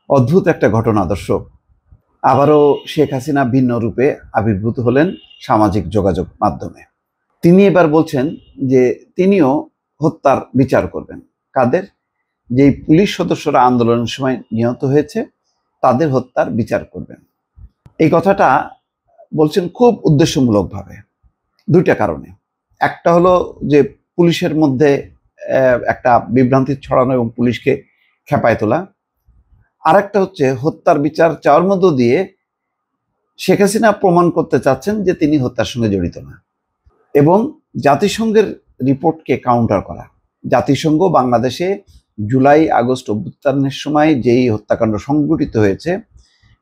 অদ্ভুত একটা ঘটনা দর্শক। আবারও শেখ হাসিনা ভিন্ন রূপে আবির্ভূত হলেন সামাজিক যোগাযোগ মাধ্যমে। তিনি এবার বলছেন যে তিনিও হত্যার বিচার করবেন। কাদের? যেই পুলিশ সদস্যরা আন্দোলনের সময় নিহত হয়েছে তাদের হত্যার বিচার করবেন। এই কথাটা বলছেন খুব উদ্দেশ্যমূলকভাবে দুইটা কারণে। একটা হলো যে পুলিশের মধ্যে একটা বিভ্রান্তি ছড়ানো এবং পুলিশকে খেপায় তোলা। আরেকটা হচ্ছে হত্যার বিচার চাওয়ার মধ্য দিয়ে শেখ হাসিনা প্রমাণ করতে চাচ্ছেন যে তিনি হত্যার সঙ্গে জড়িত না, এবং জাতিসংঘের রিপোর্টকে কাউন্টার করা। জাতিসংঘ বাংলাদেশে জুলাই আগস্ট অভ্যুত্থানের সময় যেই হত্যাকাণ্ড সংঘটিত হয়েছে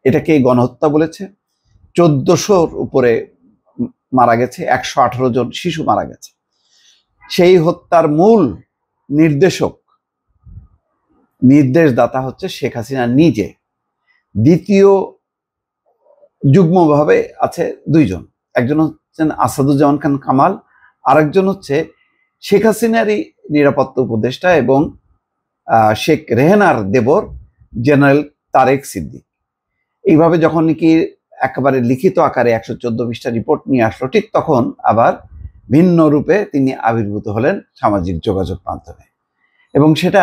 এটাকে গণহত্যা বলেছে। 1400-র উপরে মারা গেছে, 118 জন শিশু মারা গেছে। সেই হত্যার মূল নির্দেশদাতা হচ্ছে শেখ হাসিনা নিজে। দ্বিতীয় যুগ্মভাবে আছে দুইজন, একজন হচ্ছেন আসাদুজ্জামান খান কামাল, আরেকজন হচ্ছে শেখ হাসিনারই নিরাপত্তা উপদেষ্টা এবং শেখ রেহানার দেবর জেনারেল তারেক সিদ্দিক। এইভাবে যখন নাকি একেবারে লিখিত আকারে 114 পৃষ্ঠা রিপোর্ট নিয়ে আসলো, ঠিক তখন আবার ভিন্ন রূপে তিনি আবির্ভূত হলেন সামাজিক যোগাযোগ মাধ্যমে, এবং সেটা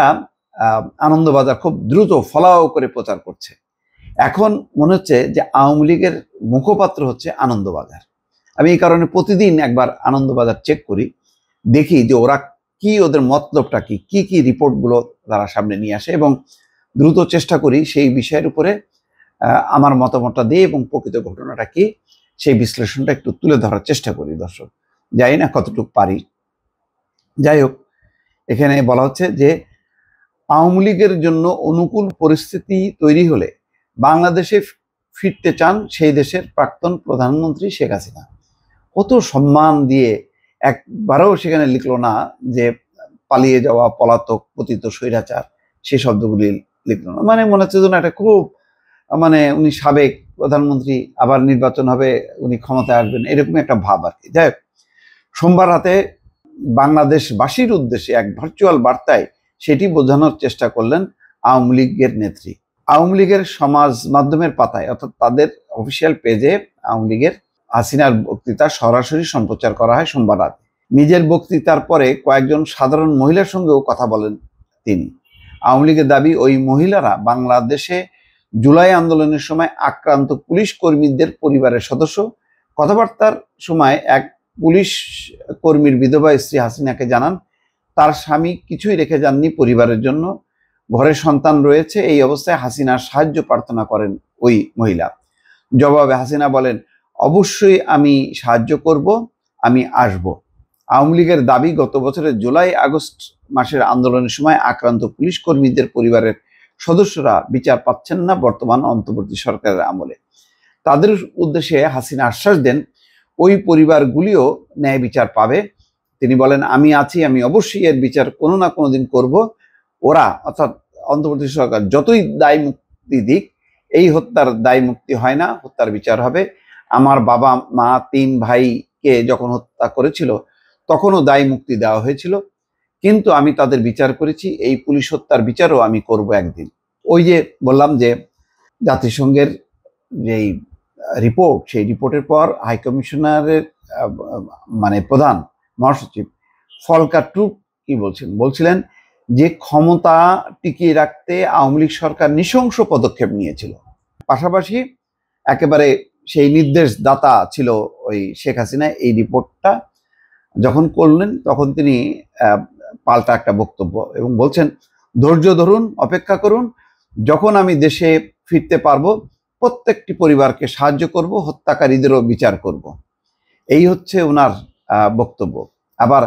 আনন্দবাজার খুব দ্রুত ফলাও করে প্রচার করছে। এখন মনে হচ্ছে যে আওয়ামী লীগের মুখপাত্র হচ্ছে আনন্দবাজার। আমি এই কারণে প্রতিদিন একবার আনন্দবাজার চেক করি, দেখি যে ওরা কি, ওদের মতলবটা কি, কি কি রিপোর্টগুলো তারা সামনে নিয়ে আসে, এবং দ্রুত চেষ্টা করি সেই বিষয়ের উপরে আমার মতামতটা দিয়ে এবং প্রকৃত ঘটনাটা কি সেই বিশ্লেষণটা একটু তুলে ধরার চেষ্টা করি দর্শক। জানি না কতটুকু পারি। যাই হোক, এখানে বলা হচ্ছে যে আওয়ামী লীগের জন্য অনুকূল পরিস্থিতি তৈরি হলে বাংলাদেশে ফিরতে চান সেই দেশের প্রাক্তন প্রধানমন্ত্রী শেখ হাসিনা। কত সম্মান দিয়ে, একবারও সেখানে লিখলো না যে পালিয়ে যাওয়া, পলাতক, পতিত, স্বৈরাচার, সেই শব্দগুলি লিখলো না। মানে মনে হচ্ছে যেন একটা খুব উনি সাবেক প্রধানমন্ত্রী, আবার নির্বাচন হবে, উনি ক্ষমতায় আসবেন, এরকমই একটা ভাব আর কি। যাই হোক, সোমবার রাতে বাংলাদেশবাসীর উদ্দেশ্যে এক ভার্চুয়াল বার্তায় সেটি বোঝানোর চেষ্টা করলেন আওয়ামী লীগের নেত্রী। আওয়ামী লীগের সমাজ মাধ্যমের পাতায়, অর্থাৎ তাদের অফিসিয়াল পেজে আওয়ামী লীগের হাসিনার বক্তৃতা সরাসরি সম্প্রচার করা হয় সোমবার রাতে। নিজের বক্তৃতার পরে কয়েকজন সাধারণ মহিলার সঙ্গেও কথা বলেন তিনি। আওয়ামী লীগের দাবি, ওই মহিলারা বাংলাদেশে জুলাই আন্দোলনের সময় আক্রান্ত পুলিশ কর্মীদের পরিবারের সদস্য। কথাবার্তার সময় এক পুলিশ কর্মীর বিধবা স্ত্রী হাসিনাকে জানান তার স্বামী কিছুই রেখে যাননি পরিবারের জন্য, ঘরে সন্তান রয়েছে। এই অবস্থায় হাসিনার সাহায্য প্রার্থনা করেন ওই মহিলা। জবাবে হাসিনা বলেন, অবশ্যই আমি সাহায্য করব, আমি আসব। আওয়ামী লীগের দাবি, গত বছরের জুলাই আগস্ট মাসের আন্দোলনের সময় আক্রান্ত পুলিশ কর্মীদের পরিবারের সদস্যরা বিচার পাচ্ছেন না বর্তমান অন্তর্বর্তী সরকারের আমলে। তাদের উদ্দেশ্যে হাসিনা আশ্বাস দেন ওই পরিবারগুলিও ন্যায় বিচার পাবে। তিনি বলেন, আমি আছি, আমি অবশ্যই এর বিচার কোনো না কোনো দিন করব। ওরা, অর্থাৎ অন্তর্বর্তী সরকার, যতই দায় মুক্তি দিক, এই হত্যার দায় মুক্তি হয় না, হত্যার বিচার হবে। আমার বাবা মা 3 ভাইকে যখন হত্যা করেছিল তখনও দায় মুক্তি দেওয়া হয়েছিল, কিন্তু আমি তাদের বিচার করেছি, এই পুলিশ হত্যার বিচারও আমি করব একদিন। ওই যে বললাম যে জাতিসংঘের যেই রিপোর্ট, সেই রিপোর্টের পর হাইকমিশনারের প্রধান মহাসচিব ফলকার ট্রুপ কি বলছিলেন যে ক্ষমতা টিকিয়ে রাখতে আওয়ামী লীগ সরকার নৃশংস পদক্ষেপ নিয়েছিল। পাশাপাশি একেবারে সেই নির্দেশদাতা ছিল ওই শেখ হাসিনা। এই রিপোর্টটা যখন করলেন তখন তিনি পাল্টা একটা বক্তব্য এবং বলছেন, ধৈর্য ধরুন, অপেক্ষা করুন, যখন আমি দেশে ফিরতে পারবো প্রত্যেকটি পরিবারকে সাহায্য করব, হত্যাকারীদেরও বিচার করব। এই হচ্ছে ওনার বক্তব্য। আবার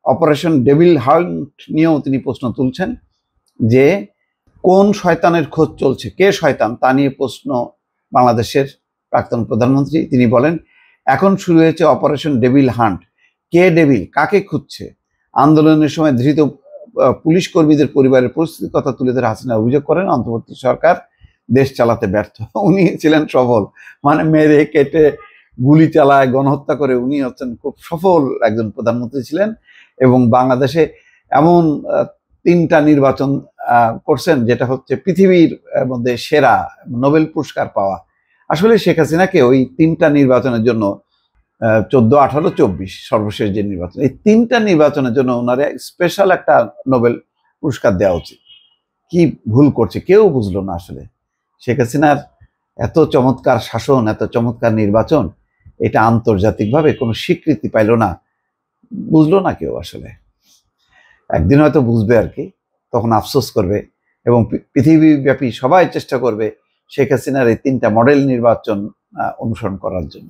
অপারেশন ডেভিল হান্ট নিয়েও তিনি প্রশ্ন তুলছেন যে কোন শয়তানের খোঁজ চলছে, কে শয়তান, তা নিয়ে প্রশ্ন বাংলাদেশের প্রাক্তন প্রধানমন্ত্রী। তিনি বলেন, এখন শুরু হয়েছে অপারেশন ডেভিল হান্ট। কে ডেভিল, কাকে খুঁজছে? আন্দোলনের সময় ধৃত পুলিশ কর্মীদের পরিবারের পরিস্থিতির কথা তুলে ধরে হাসিনা অভিযোগ করেন অন্তর্বর্তী সরকার দেশ চালাতে ব্যর্থ। উনি ছিলেন সফল, মেরে কেটে গুলি চালায়, গণহত্যা করে উনি হচ্ছেন খুব সফল একজন প্রধানমন্ত্রী ছিলেন, এবং বাংলাদেশে এমন 3টা নির্বাচন করছেন, যেটা হচ্ছে পৃথিবীর মধ্যে সেরা নোবেল পুরস্কার পাওয়া। আসলে শেখ হাসিনাকে ওই 3টা নির্বাচনের জন্য 14, 18, 24 সর্বশেষ যে নির্বাচন, এই 3টা নির্বাচনের জন্য ওনারে স্পেশাল একটা নোবেল পুরস্কার দেওয়া উচিত। কি ভুল করছে কেউ বুঝলো না আসলে। শেখ হাসিনার এত চমৎকার শাসন, এত চমৎকার নির্বাচন, এটা আন্তর্জাতিকভাবে কোনো স্বীকৃতি পাইল না, বুঝলো না কেউ আসলে। একদিন হয়তো বুঝবে আর কি, তখন আফসোস করবে এবং পৃথিবীব্যাপী সবাই চেষ্টা করবে শেখ হাসিনার এই 3টা মডেল নির্বাচন অনুসরণ করার জন্য।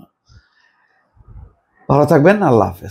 ভালো থাকবেন, আল্লাহ হাফেজ।